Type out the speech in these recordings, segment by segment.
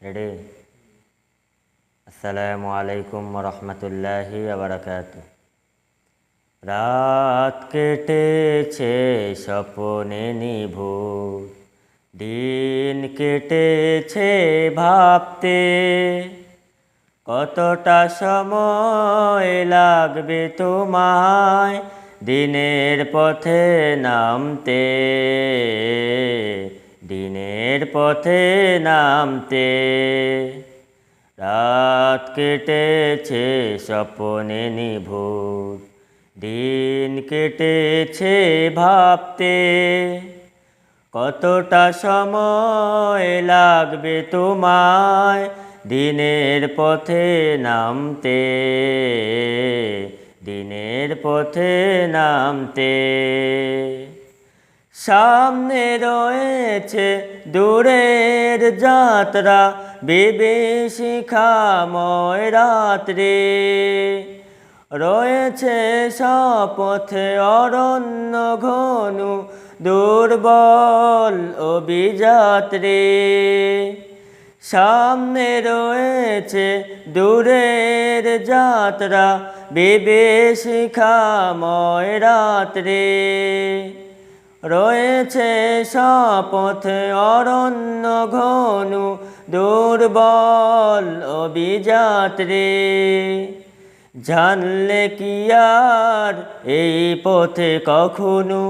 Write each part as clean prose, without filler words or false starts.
Ready? আসসালামু আলাইকুম রহমতুল্লাহি বারাকাতুহু। রাত কেটেছে স্বপ্নে নিভুর, দিন কেটেছে ভাবতে, কতটা সময় লাগবে তোমায় দিনের পথে নামতে, দিনের পথে নামতে। রাত কেটেছে স্বপ্নে নিভুর, দিন কেটেছে ভাবতে, কতটা সময় লাগবে তোমায় দিনের পথে নামতে, দিনের পথে নামতে। সামনে রয়েছে দূরের যাত্রা, বিভীষিকাময় রাত্রি, রয়েছে শপথে অরণ্য ঘন দুর্বল অভিযাত্রী। সামনে রয়েছে দূরের যাত্রা, বিভীষিকাময় রাত্রি, রয়েছে শপথে অরণ্য ঘন দুর্বল অভিযাত্রী। জানলে কি আর এই পথে কখনো,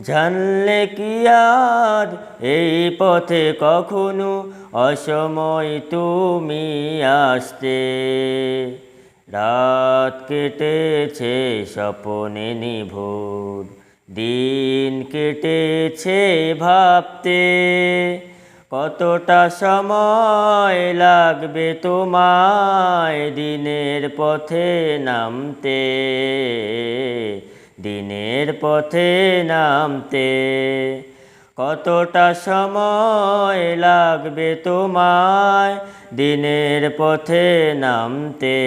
জানলে কি আর এই পথে কখনো অসময় তুমি আসতে। রাত কেটেছে স্বপ্নে নিভুর, দিন কেটেছে ভাবতে, কতটা সময় লাগবে তোমায় দিনের পথে নামতে, দিনের পথে নামতে। কতটা সময় লাগবে তোমায় দিনের পথে নামতে,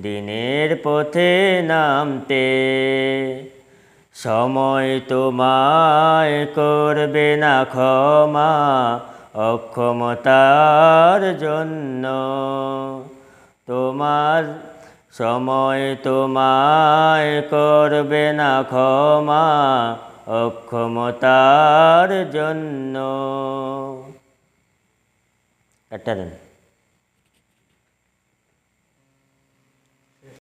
দিনের পথে নামতে। সময় তোমায় করবে না ক্ষমা অক্ষমতার জন্য, তোমার সময় তোমায় করবে না ক্ষমা অক্ষমতার জন্য। একটা দেন।